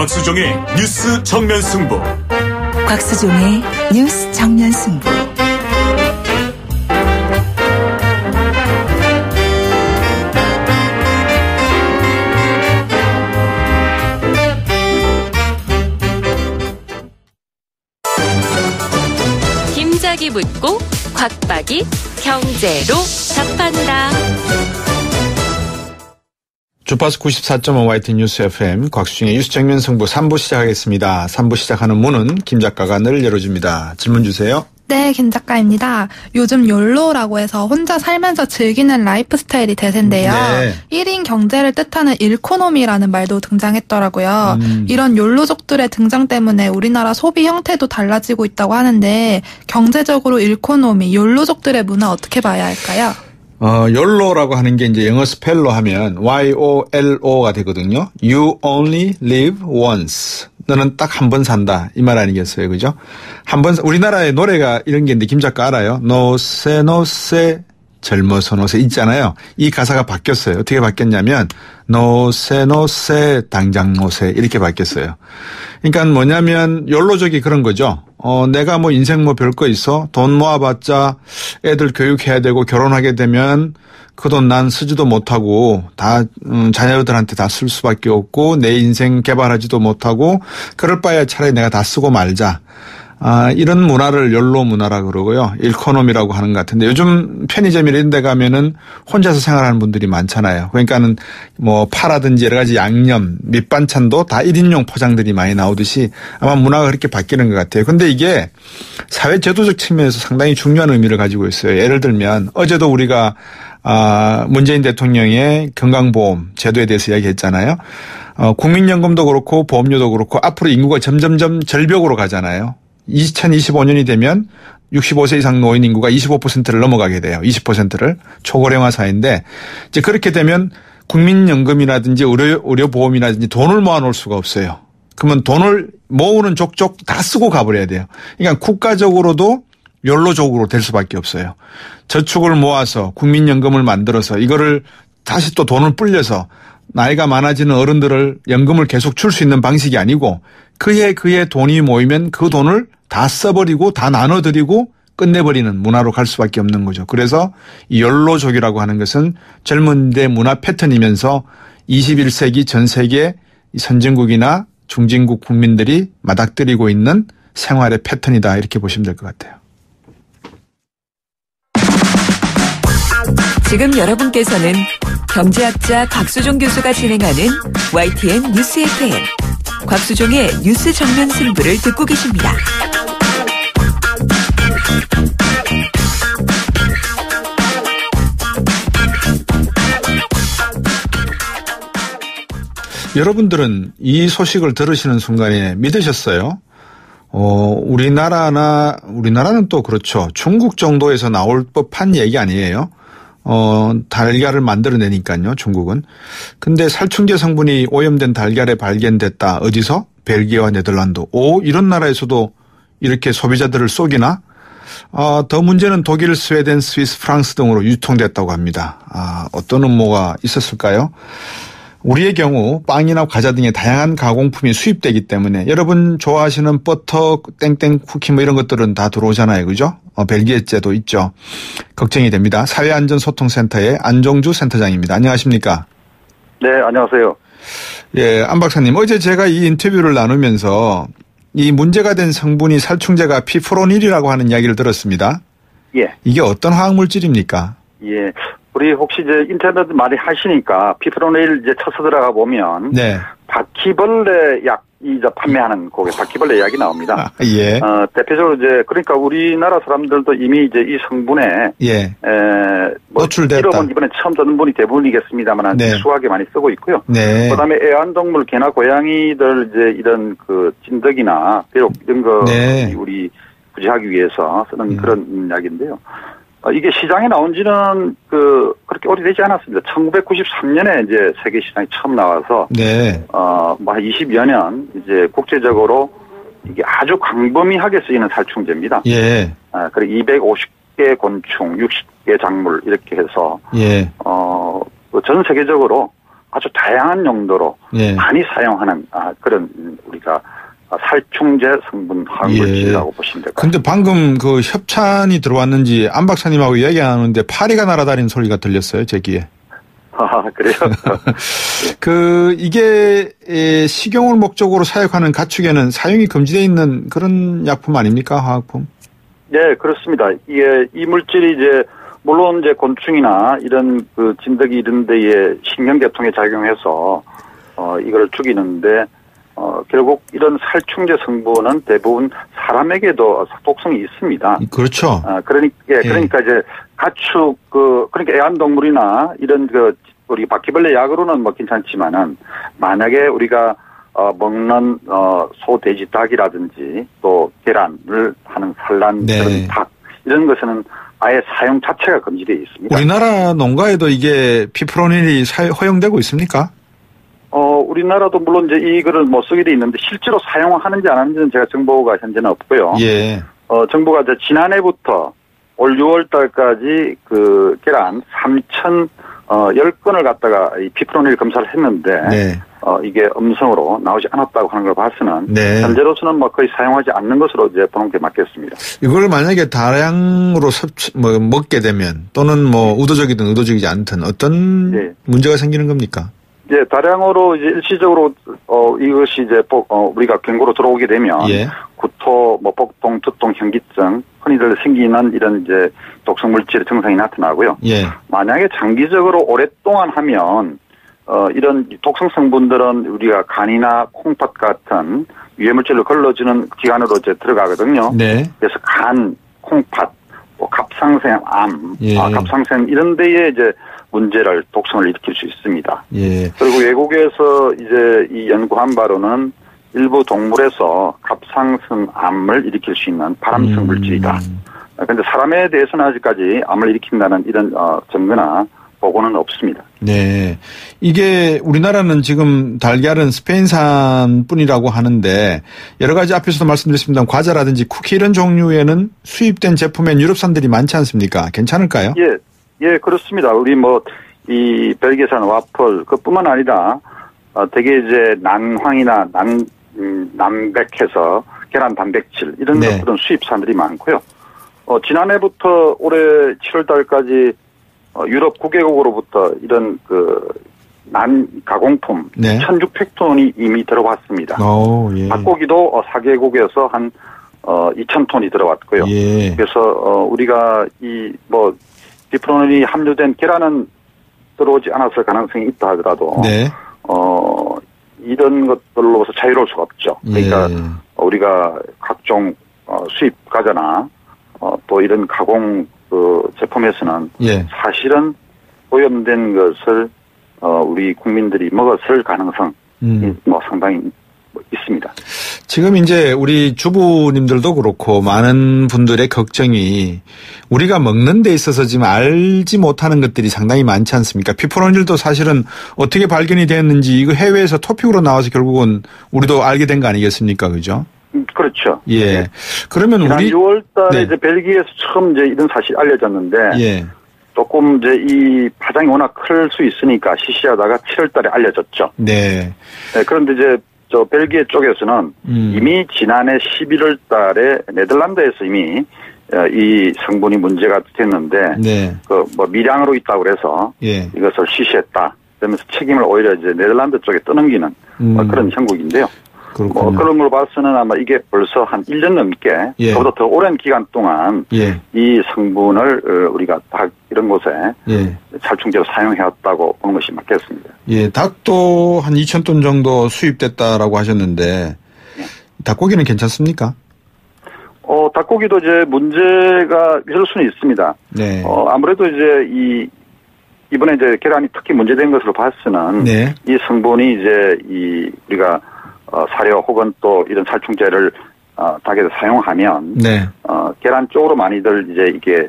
곽수종의 뉴스 정면 승부. 곽수종의 뉴스 정면 승부. 김작이 묻고 곽박이 경제로 답한다. 주파수 94.5 YTN 뉴스 FM 곽수중의 뉴스 정면 승부 3부 시작하겠습니다. 3부 시작하는 문은 김 작가가 늘 열어줍니다. 질문 주세요. 네, 김 작가입니다. 요즘 욜로라고 해서 혼자 살면서 즐기는 라이프 스타일이 대세인데요. 네. 1인 경제를 뜻하는 일코노미라는 말도 등장했더라고요. 이런 욜로족들의 등장 때문에 우리나라 소비 형태도 달라지고 있다고 하는데 경제적으로 일코노미, 욜로족들의 문화 어떻게 봐야 할까요? YOLO라고 하는 게 이제 영어 스펠로 하면 YOLO가 되거든요. You only live once. 너는 딱 한 번 산다. 이 말 아니겠어요. 그죠? 우리나라의 노래가 이런 게 있는데 김 작가 알아요? 노세 노세 젊어서 노세 있잖아요. 이 가사가 바뀌었어요. 어떻게 바뀌었냐면 노세 노세 당장 노세 이렇게 바뀌었어요. 그러니까 뭐냐면 욜로족이 그런 거죠. 내가 뭐 인생 뭐 별거 있어? 돈 모아봤자 애들 교육해야 되고 결혼하게 되면 그 돈 난 쓰지도 못하고 다 자녀들한테 다 쓸 수밖에 없고 내 인생 개발하지도 못하고 그럴 바에 차라리 내가 다 쓰고 말자. 이런 문화를 욜로 문화라 그러고요. 일코노미라고 하는 것 같은데 요즘 편의점 이런 데 가면은 혼자서 생활하는 분들이 많잖아요. 그러니까는 뭐 파라든지 여러 가지 양념, 밑반찬도 다 1인용 포장들이 많이 나오듯이 아마 문화가 그렇게 바뀌는 것 같아요. 근데 이게 사회 제도적 측면에서 상당히 중요한 의미를 가지고 있어요. 예를 들면 어제도 우리가 문재인 대통령의 건강보험 제도에 대해서 이야기했잖아요. 국민연금도 그렇고 보험료도 그렇고 앞으로 인구가 점점점 절벽으로 가잖아요. 2025년이 되면 65세 이상 노인 인구가 25%를 넘어가게 돼요. 20%를 초고령화 사회인데 이제 그렇게 되면 국민연금이라든지 의료보험이라든지 돈을 모아놓을 수가 없어요. 그러면 돈을 모으는 족족 다 쓰고 가버려야 돼요. 그러니까 국가적으로도 욜로족으로 될 수밖에 없어요. 저축을 모아서 국민연금을 만들어서 이거를 다시 또 돈을 불려서 나이가 많아지는 어른들을 연금을 계속 줄 수 있는 방식이 아니고 그해 돈이 모이면 그 돈을 다 써버리고 다 나눠드리고 끝내버리는 문화로 갈 수밖에 없는 거죠. 그래서 이 욜로족이라고 하는 것은 젊은이들의 문화 패턴이면서 21세기 전 세계 선진국이나 중진국 국민들이 맞닥뜨리고 있는 생활의 패턴이다 이렇게 보시면 될 것 같아요. 지금 여러분께서는 경제학자 곽수종 교수가 진행하는 YTN 뉴스 FM 곽수종의 뉴스 정면 승부를 듣고 계십니다. 여러분들은 이 소식을 들으시는 순간에 믿으셨어요? 우리나라는 또 그렇죠. 중국 정도에서 나올 법한 얘기 아니에요. 달걀을 만들어내니까요, 중국은. 근데 살충제 성분이 오염된 달걀에 발견됐다. 어디서? 벨기에와 네덜란드. 이런 나라에서도 이렇게 소비자들을 속이나? 더 문제는 독일, 스웨덴, 스위스, 프랑스 등으로 유통됐다고 합니다. 어떤 음모가 있었을까요? 우리의 경우 빵이나 과자 등의 다양한 가공품이 수입되기 때문에 여러분 좋아하시는 버터, 땡땡 쿠키 뭐 이런 것들은 다 들어오잖아요. 그죠? 벨기에제도 있죠. 걱정이 됩니다. 사회안전소통센터의 안종주 센터장입니다. 안녕하십니까? 네, 안녕하세요. 예, 안 박사님. 어제 제가 이 인터뷰를 나누면서 이 문제가 된 성분이 살충제가 피프로닐이라고 하는 이야기를 들었습니다. 예. 이게 어떤 화학물질입니까? 예. 우리 혹시 이제 인터넷 많이 하시니까 피프로닐 이제 쳐서 들어가 보면 네. 바퀴벌레 약 이제 판매하는 거기 바퀴벌레 약이 나옵니다. 예. 대표적으로 이제 그러니까 우리나라 사람들도 이미 이제 이 성분에 예. 노출됐다. 이름은 이번에 처음 듣는 분이 대부분이겠습니다만 네. 수하게 많이 쓰고 있고요. 네. 그다음에 애완동물 개나 고양이들 이제 이런 그 진드기나 비록 이런 거 네. 우리 구제하기 위해서 쓰는 그런 약인데요. 이게 시장에 나온 지는 그렇게 오래되지 않았습니다. 1993년에 이제 세계 시장에 처음 나와서. 네. 뭐 20여 년 이제 국제적으로 이게 아주 광범위하게 쓰이는 살충제입니다. 예. 그리고 250개 곤충, 60개 작물 이렇게 해서. 예. 전 세계적으로 아주 다양한 용도로 예. 많이 사용하는 그런 우리가 살충제 성분 화학물질이라고 보시면 될 것 같습니다. 그런데 방금 그 협찬이 들어왔는지 안 박사님하고 얘기하는데 파리가 날아다니는 소리가 들렸어요, 제 귀에. 그래요? 이게 식용을 목적으로 사용하는 가축에는 사용이 금지되어 있는 그런 약품 아닙니까, 화학품? 네, 그렇습니다. 이 물질이 이제 물론 이제 곤충이나 이런 그 진드기 이런 데에 신경계통에 작용해서 이걸 죽이는데 결국 이런 살충제 성분은 대부분 사람에게도 독성이 있습니다. 그렇죠. 그러니까 이제 가축 그러니까 애완동물이나 이런 우리 바퀴벌레 약으로는 뭐 괜찮지만은 만약에 우리가 먹는 소, 돼지, 닭이라든지 또 계란을 하는 산란 그런 닭 이런 것은 아예 사용 자체가 금지되어 있습니다. 우리나라 농가에도 이게 피프로닐이 허용되고 있습니까? 우리나라도 물론 이제 이거를 뭐 쓰게 돼 있는데 실제로 사용하는지 안 하는지는 제가 정보가 현재는 없고요. 예. 정부가 이제 지난해부터 올 6월 달까지 그 계란 3,010건을 갖다가 이 피프로닐 검사를 했는데 네. 이게 음성으로 나오지 않았다고 하는 걸 봐서는 네. 현재로서는 뭐 거의 사용하지 않는 것으로 이제 보는 게 맞겠습니다. 이걸 만약에 다량으로 먹게 되면 또는 뭐 의도적이든 의도적이지 않든 어떤 네. 문제가 생기는 겁니까? 예, 다량으로 이제 일시적으로 이것이 이제 우리가 경고로 들어오게 되면 예. 구토, 뭐 복통, 두통, 현기증 흔히들 생기는 이런 이제 독성 물질의 증상이 나타나고요. 예. 만약에 장기적으로 오랫동안 하면 이런 독성 성분들은 우리가 간이나 콩팥 같은 유해 물질을 걸러주는 기관으로 이제 들어가거든요. 네. 그래서 간, 콩팥, 뭐 갑상샘, 암, 예. 갑상샘 이런 데에 이제 문제를 독성을 일으킬 수 있습니다. 예. 그리고 외국에서 이제 이 연구한 바로는 일부 동물에서 갑상선암을 일으킬 수 있는 발암성 물질이다. 그런데 사람에 대해서는 아직까지 암을 일으킨다는 이런 증거나 보고는 없습니다. 네, 이게 우리나라는 지금 달걀은 스페인산 뿐이라고 하는데 여러 가지 앞에서도 말씀드렸습니다. 과자라든지 쿠키 이런 종류에는 수입된 제품엔 유럽산들이 많지 않습니까? 괜찮을까요? 예, 그렇습니다. 우리 이 벨기에산 와플 그뿐만 아니라 되게 이제 난황이나 남백해서 계란 단백질 이런 네. 것들은 수입산들이 많고요. 지난해부터 올해 7월 달까지 유럽 9개국으로부터 이런 난 가공품 네. 1,600톤이 이미 들어왔습니다. 예. 닭고기도 4개국에서 한 2,000톤이 들어왔고요. 예. 그래서 우리가 피프로닐이 함유된 계란은 들어오지 않았을 가능성이 있다 하더라도 네. 이런 것들로서 자유로울 수가 없죠. 그러니까 예. 우리가 각종 수입 과자나 또 이런 가공 제품에서는 예. 사실은 오염된 것을 우리 국민들이 먹었을 가능성이 상당히 있습니다. 지금 이제 우리 주부님들도 그렇고 많은 분들의 걱정이 우리가 먹는 데 있어서 지금 알지 못하는 것들이 상당히 많지 않습니까? 피프로닐도 사실은 어떻게 발견이 됐는지 이거 해외에서 토픽으로 나와서 결국은 우리도 알게 된 거 아니겠습니까? 그죠? 그렇죠. 예. 그러면 우리 6월 달에 네. 이제 벨기에에서 처음 이제 이런 사실이 알려졌는데 예. 조금 이제 이 파장이 워낙 클 수 있으니까 시시하다가 7월 달에 알려졌죠. 네. 네. 그런데 이제 벨기에 쪽에서는 이미 지난해 11월 달에 네덜란드에서 이미 이 성분이 문제가 됐는데 네. 미량으로 있다고 그래서 예. 이것을 시시했다. 그러면서 책임을 오히려 이제 네덜란드 쪽에 떠넘기는 그런 형국인데요. 그런 걸 봐서는 아마 이게 벌써 한 1년 넘게 예. 그보다 더 오랜 기간 동안 예. 이 성분을 우리가 닭 이런 곳에 예. 살충제로 사용해왔다고 보는 것이 맞겠습니다. 예, 닭도 한 2,000톤 정도 수입됐다라고 하셨는데 예. 닭고기는 괜찮습니까? 닭고기도 이제 문제가 있을 수는 있습니다. 네. 아무래도 이제 이번에 이제 계란이 특히 문제된 것으로 봐서는 네. 이 성분이 이제 우리가 사료 혹은 또 이런 살충제를 닭에서 사용하면 네. 계란 쪽으로 많이들 이제 이게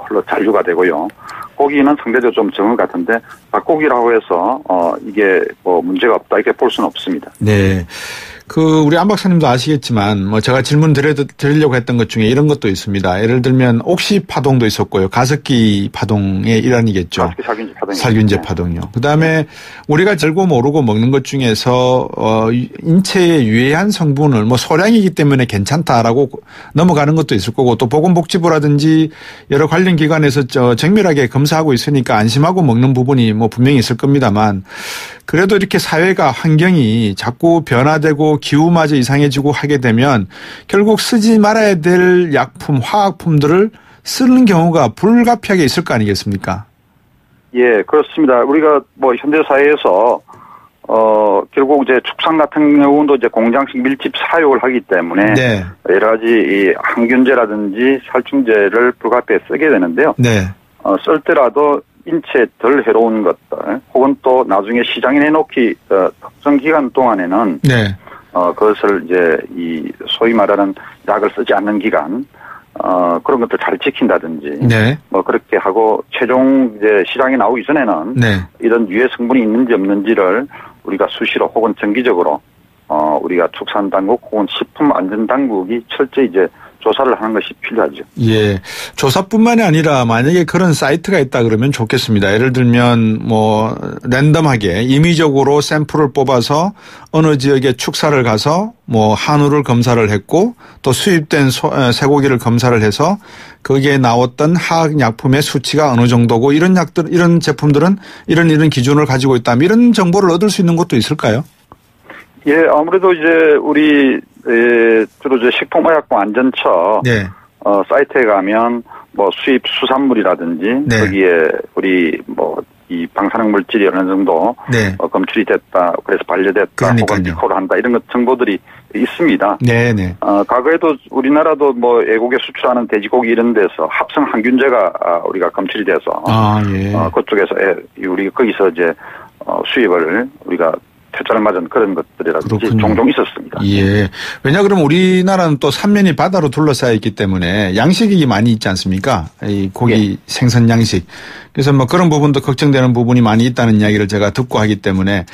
홀로 잔류가 되고요. 고기는 상대적으로 좀 적은 것 같은데 닭고기라고 해서 이게 문제가 없다 이렇게 볼 수는 없습니다. 네. 우리 안 박사님도 아시겠지만, 뭐 제가 질문 드리려고 했던 것 중에 이런 것도 있습니다. 예를 들면, 옥시 파동도 있었고요. 가습기 파동의 일환이겠죠. 가습기 살균제 파동이요. 살균제 파동이요. 그 다음에 우리가 알고 모르고 먹는 것 중에서, 인체에 유해한 성분을 뭐 소량이기 때문에 괜찮다라고 넘어가는 것도 있을 거고, 또 보건복지부라든지 여러 관련 기관에서 정밀하게 검사하고 있으니까 안심하고 먹는 부분이 뭐 분명히 있을 겁니다만, 그래도 이렇게 사회가 환경이 자꾸 변화되고 기후마저 이상해지고 하게 되면 결국 쓰지 말아야 될 약품, 화학품들을 쓰는 경우가 불가피하게 있을 거 아니겠습니까? 예, 그렇습니다. 우리가 뭐 현대 사회에서 결국 이제 축산 같은 경우도 이제 공장식 밀집 사육을 하기 때문에 네. 여러 가지 이 항균제라든지 살충제를 불가피하게 쓰게 되는데요. 네. 쓸 때라도 인체에 덜 해로운 것들 혹은 또 나중에 시장에 내놓기 특정 기간 동안에는 네. 그것을 이제 이 소위 말하는 약을 쓰지 않는 기간 그런 것들 잘 지킨다든지 네. 뭐 그렇게 하고 최종 이제 시장에 나오기 전에는 네. 이런 유해 성분이 있는지 없는지를 우리가 수시로 혹은 정기적으로 우리가 축산당국 혹은 식품안전당국이 철저히 이제 조사를 하는 것이 필요하죠. 예. 조사뿐만이 아니라 만약에 그런 사이트가 있다 그러면 좋겠습니다. 예를 들면 뭐 랜덤하게 임의적으로 샘플을 뽑아서 어느 지역에 축사를 가서 뭐 한우를 검사를 했고 또 수입된 쇠고기를 검사를 해서 거기에 나왔던 화학약품의 수치가 어느 정도고 이런 약들, 이런 제품들은 이런 기준을 가지고 있다. 이런 정보를 얻을 수 있는 것도 있을까요? 예, 아무래도 이제 우리 주로 이제 식품의약품안전처 네. 사이트에 가면 뭐 수입 수산물이라든지 네. 거기에 우리 뭐 이 방사능 물질이 어느 정도 네. 검출이 됐다, 그래서 반려됐다, 그러니까요. 혹은 리콜을 한다 이런 것 정보들이 있습니다. 네네. 과거에도 우리나라도 뭐 외국에 수출하는 돼지고기 이런 데서 합성 항균제가 우리가 검출이 돼서 예. 그쪽에서 우리 거기서 이제 수입을 우리가 퇴짜를 맞은 그런 것들이라든지 그렇군요. 종종 있었습니다. 예. 왜냐 그러면 우리나라는 또 삼면이 바다로 둘러싸여 있기 때문에 양식이 많이 있지 않습니까? 이 고기 예. 생선 양식. 그래서 뭐 그런 부분도 걱정되는 부분이 많이 있다는 이야기를 제가 듣고 하기 때문에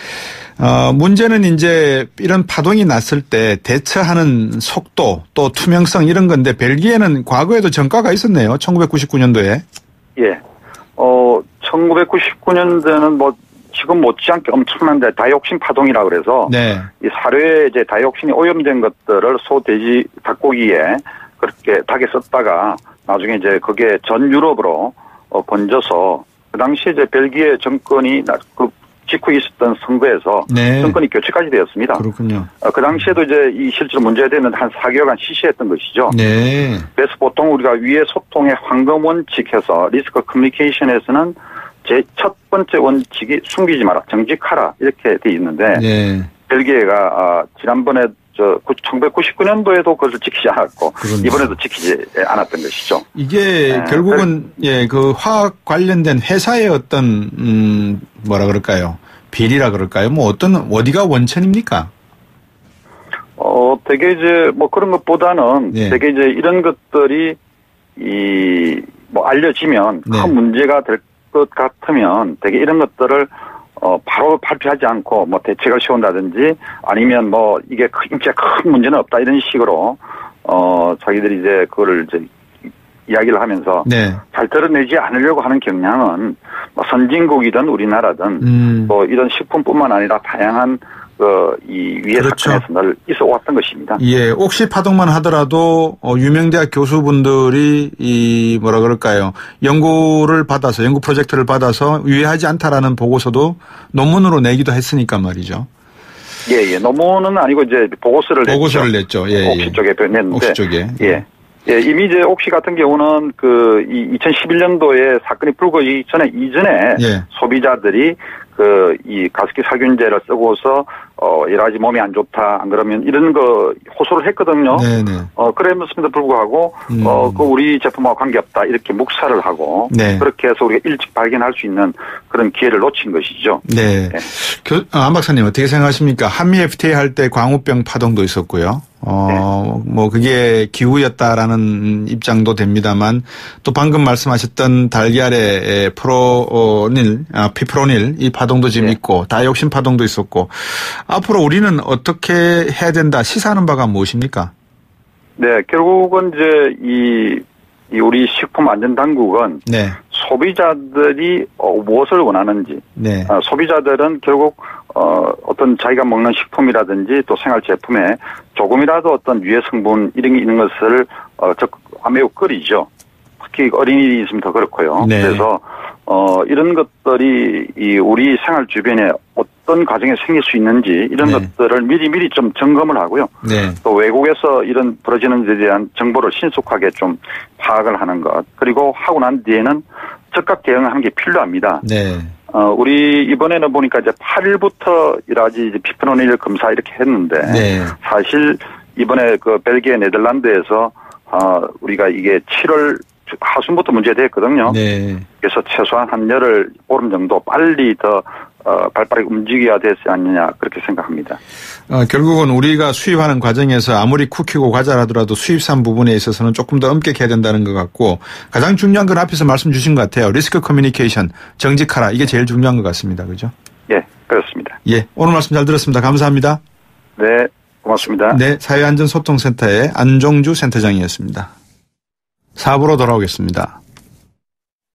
문제는 이제 이런 파동이 났을 때 대처하는 속도 또 투명성 이런 건데 벨기에는 과거에도 전과가 있었네요. 1999년도에. 예. 1999년도에는 뭐 지금 못지않게 엄청난데 다이옥신 파동이라 그래서 네. 이 사료에 이제 다이옥신이 오염된 것들을 소, 돼지, 닭고기에 그렇게 닭에 썼다가 나중에 이제 그게 전 유럽으로 번져서 그 당시에 이제 벨기에 정권이 그 직후에 있었던 선거에서 네. 정권이 교체까지 되었습니다. 그렇군요. 그 당시에도 이제 이 실제로 문제가 되는 한 4개월간 시시했던 것이죠. 네. 그래서 보통 우리가 위의 소통의 황금 원칙에서 리스크 커뮤니케이션에서는 제 첫 번째 원칙이 숨기지 마라, 정직하라 이렇게 돼 있는데 네. 벨기에가 지난번에 1999년도에도 그것을 지키지 않았고 그렇네요. 이번에도 지키지 않았던 것이죠. 이게 결국은 예, 그 화학 관련된 회사의 어떤 뭐라 그럴까요? 비리라 그럴까요? 뭐 어디가 원천입니까? 되게 이제 뭐 그런 것보다는 네. 되게 이제 이런 것들이 뭐 알려지면 네. 큰 문제가 될 것 같으면 되게 이런 것들을 바로 발표하지 않고 뭐 대책을 세운다든지 아니면 뭐 이게 진짜 큰 문제는 없다 이런 식으로 자기들이 이제 그거를 이제 이야기를 하면서 네. 잘 드러내지 않으려고 하는 경향은 뭐 선진국이든 우리나라든 뭐 이런 식품뿐만 아니라 다양한 이 위해 그렇죠. 사건에서 늘 있어 왔던 것입니다. 예, 옥시 파동만 하더라도 유명대학 교수분들이 이 뭐라 그럴까요? 연구 프로젝트를 받아서 유해하지 않다라는 보고서도 논문으로 내기도 했으니까 말이죠. 예. 논문은 아니고 이제 보고서를 냈죠. 예. 옥시 쪽에 냈는데. 옥시 쪽에. 예. 예, 이미 이제 옥시 같은 경우는 이 2011년도에 사건이 불거지기 이전에 예. 소비자들이 이 가습기 살균제를 쓰고서 여러 가지 몸이 안 좋다 안 그러면 이런 거 호소를 했거든요. 네네. 그랬음에도 불구하고 그 우리 제품하고 관계없다 이렇게 묵살을 하고 네. 그렇게 해서 우리가 일찍 발견할 수 있는 그런 기회를 놓친 것이죠. 네. 안 박사님 어떻게 생각하십니까? 한미 FTA 할 때 광우병 파동도 있었고요. 뭐 그게 기후였다라는 입장도 됩니다만 또 방금 말씀하셨던 달걀의 피프로닐 이 파동도 지금 있고 다이옥신 파동도 있었고 앞으로 우리는 어떻게 해야 된다 시사하는 바가 무엇입니까? 네, 결국은 이제 우리 식품안전당국은 소비자들이 무엇을 원하는지 소비자들은 결국 어떤 자기가 먹는 식품이라든지 또 생활제품에 조금이라도 어떤 유해 성분 이런 게 있는 것을 매우 꺼리죠. 특히 어린이들이 있으면 더 그렇고요. 그래서 이런 것들이 우리 생활 주변에 어떤 과정에 생길 수 있는지 이런 것들을 미리 좀 점검을 하고요. 또 외국에서 이런 벌어지는 데 대한 정보를 신속하게 좀 파악을 하는 것. 그리고 하고 난 뒤에는 즉각 대응을 하는 게 필요합니다. 우리 이번에는 보니까 이제 8일부터 이제 피프로닐 검사 이렇게 했는데 사실 이번에 그 벨기에 네덜란드에서 우리가 이게 7월 하순부터 문제됐거든요. 그래서 최소한 한 열흘 보름 정도 빨리 더 발빠르게 움직여야 되지 않느냐 그렇게 생각합니다. 결국은 우리가 수입하는 과정에서 아무리 쿠키고 과자라더라도 수입산 부분에 있어서는 조금 더 엄격해야 된다는 것 같고 가장 중요한 건 앞에서 말씀 주신 것 같아요. 리스크 커뮤니케이션, 정직하라. 이게 제일 중요한 것 같습니다. 그죠? 예, 그렇습니다. 예, 오늘 말씀 잘 들었습니다. 감사합니다. 네, 고맙습니다. 네, 사회안전소통센터의 안종주 센터장이었습니다. 4부로 돌아오겠습니다.